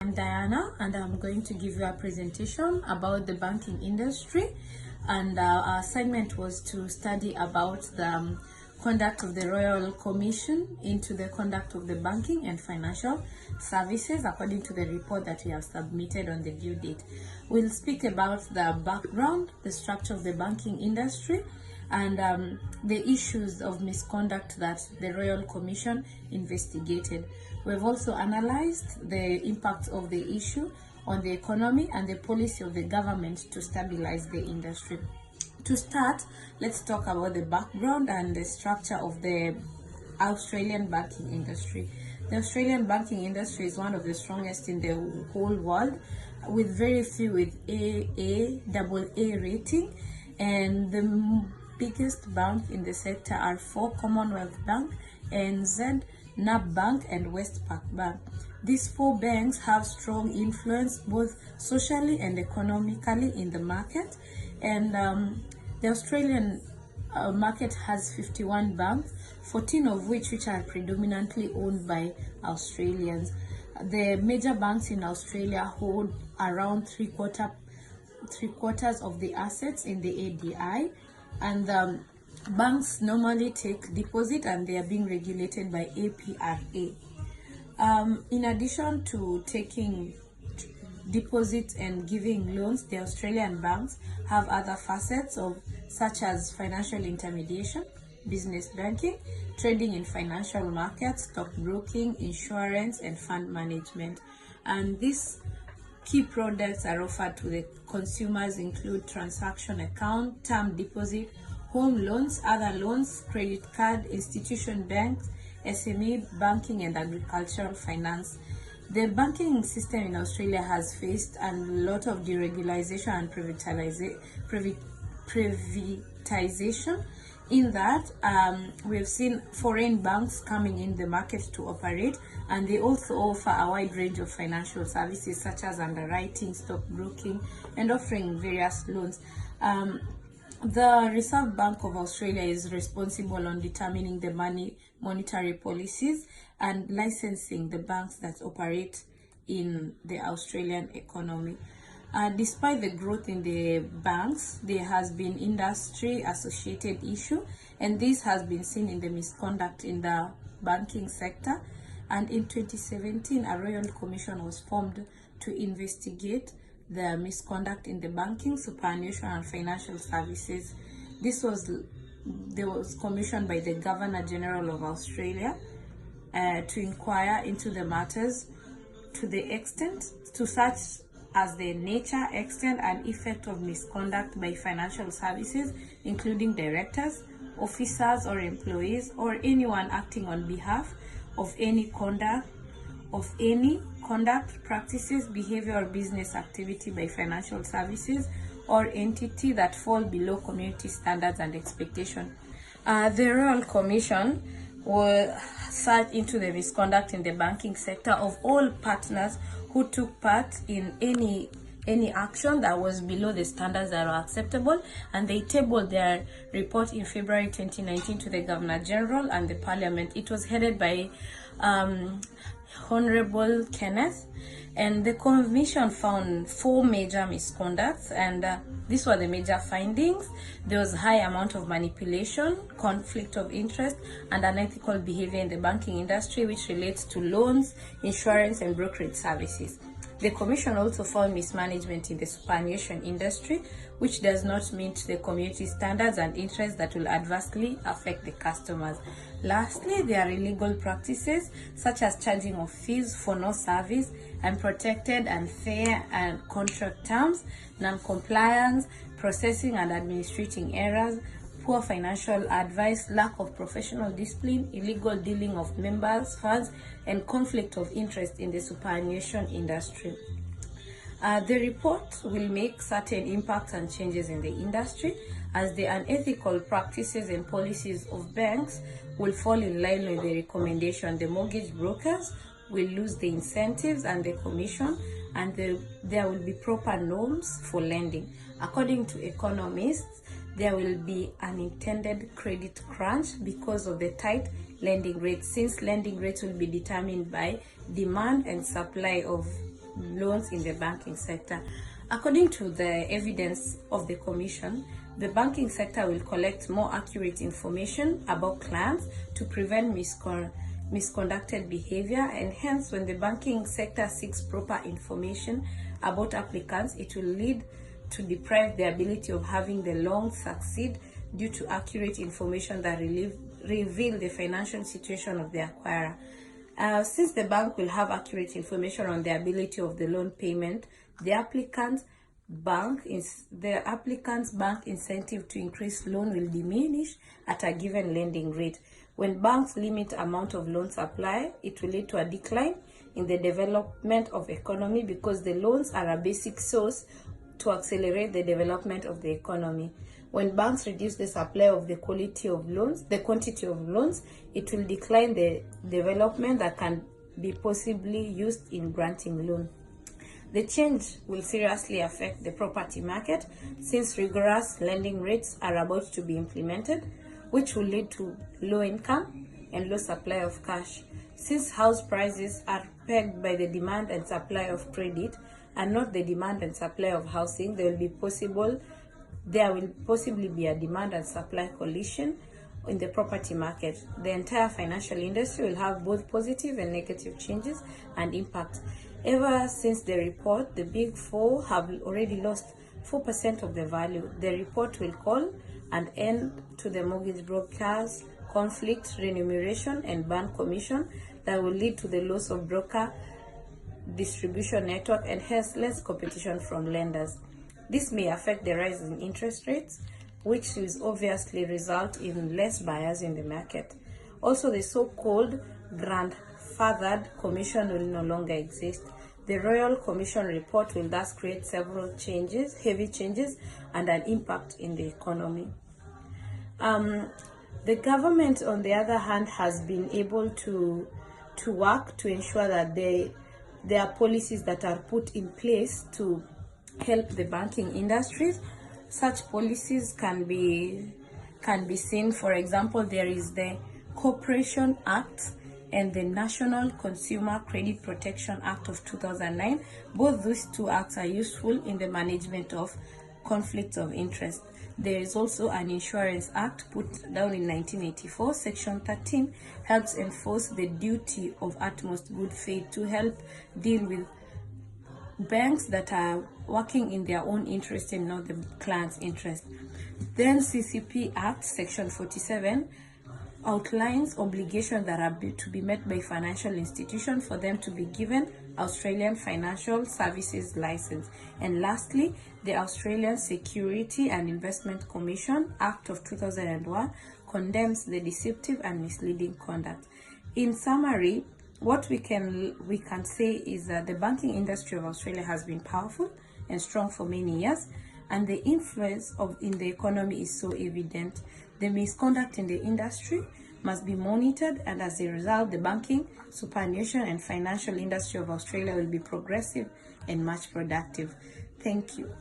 I'm Diana, and I'm going to give you a presentation about the banking industry. And our assignment was to study about the conduct of the Royal Commission into the conduct of the banking and financial services according to the report that we have submitted on the due date. We'll speak about the background, the structure of the banking industry, and the issues of misconduct that the Royal Commission investigated. We've also analyzed the impact of the issue on the economy and the policy of the government to stabilize the industry. To start, let's talk about the background and the structure of the Australian banking industry. The Australian banking industry is one of the strongest in the whole world, with very few with AA rating, and the biggest bank in the sector are 4 Commonwealth Bank, ANZ, NAB Bank, and Westpac Bank. These 4 banks have strong influence both socially and economically in the market, and the Australian market has 51 banks, 14 of which are predominantly owned by Australians. The major banks in Australia hold around three quarters of the assets in the ADI, and banks normally take deposit, and they are being regulated by APRA. In addition to taking deposits and giving loans, the Australian banks have other facets such as financial intermediation, business banking, trading in financial markets, stockbroking, insurance, and fund management. And these key products are offered to the consumers include transaction account, term deposit, home loans, other loans, credit card, institution banks, SME banking, and agricultural finance. The banking system in Australia has faced a lot of deregulation and privatization, in that we have seen foreign banks coming in the market to operate, and they also offer a wide range of financial services such as underwriting, stockbroking, and offering various loans. The Reserve Bank of Australia is responsible on determining the monetary policies and licensing the banks that operate in the Australian economy. Despite the growth in the banks, there has been industry-associated issue, and this has been seen in the misconduct in the banking sector. And in 2017, a Royal Commission was formed to investigate the misconduct in the banking, superannuation, and financial services. This was commissioned by the Governor General of Australia to inquire into the matters to such as the nature, extent, and effect of misconduct by financial services, including directors, officers, or employees, or anyone acting on behalf of any conduct, practices, behavior, or business activity by financial services or entity that fall below community standards and expectation. The Royal Commission will search into the misconduct in the banking sector of all partners who took part in any action that was below the standards that are acceptable, and they tabled their report in February 2019 to the Governor General and the Parliament. It was headed by Honorable Kenneth, and the Commission found 4 major misconducts, and these were the major findings. There was high amount of manipulation, conflict of interest, and unethical behavior in the banking industry, which relates to loans, insurance, and brokerage services. The Commission also found mismanagement in the superannuation industry, which does not meet the community standards and interests that will adversely affect the customers. Lastly, there are illegal practices such as charging of fees for no service, unprotected and fair and contract terms, non-compliance, processing and administrating errors, poor financial advice, lack of professional discipline, illegal dealing of members' funds, and conflict of interest in the superannuation industry. The report will make certain impacts and changes in the industry, as the unethical practices and policies of banks will fall in line with the recommendation. The mortgage brokers will lose the incentives and the commission, and there will be proper norms for lending. According to economists, there will be unintended credit crunch because of the tight lending rates, since lending rates will be determined by demand and supply of loans in the banking sector. According to the evidence of the Commission, the banking sector will collect more accurate information about clients to prevent misconducted behavior, and hence when the banking sector seeks proper information about applicants, it will lead to deprive the ability of having the loan succeed due to accurate information that reveal the financial situation of the acquirer. Since the bank will have accurate information on the ability of the loan payment, the applicant's bank incentive to increase loan will diminish at a given lending rate. When banks limit amount of loan supply, it will lead to a decline in the development of economy, because the loans are a basic source to accelerate the development of the economy. When banks reduce the supply of the quantity of loans, it will decline the development that can be possibly used in granting loan. The change will seriously affect the property market, since rigorous lending rates are about to be implemented, which will lead to low income and low supply of cash. Since house prices are pegged by the demand and supply of credit and not the demand and supply of housing, there will possibly be a demand and supply collision in the property market. The entire financial industry will have both positive and negative changes and impact. Ever since the report, the Big Four have already lost 4% of the value. The report will call an end to the mortgage brokers' conflict remuneration and ban commission that will lead to the loss of broker distribution network and hence less competition from lenders. This may affect the rise in interest rates, which will obviously result in less buyers in the market. Also, the so-called grandfathered commission will no longer exist. The Royal Commission report will thus create several heavy changes, and an impact in the economy. The government, on the other hand, has been able to work to ensure that there are policies that are put in place to help the banking industries. Such policies can be seen. For example, there is the Corporation Act and the National Consumer Credit Protection Act of 2009. Both these two acts are useful in the management of conflicts of interest. There is also an Insurance Act put down in 1984. Section 13 helps enforce the duty of utmost good faith to help deal with banks that are working in their own interest and not the client's interest. Then CCP Act, Section 47, outlines obligations that are to be met by financial institutions for them to be given Australian Financial Services License. And lastly, the Australian Security and Investment Commission Act of 2001 condemns the deceptive and misleading conduct. In summary, what we can say is that the banking industry of Australia has been powerful and strong for many years, and the influence in the economy is so evident. The misconduct in the industry must be monitored, and as a result, the banking, superannuation, and financial industry of Australia will be progressive and much productive. Thank you.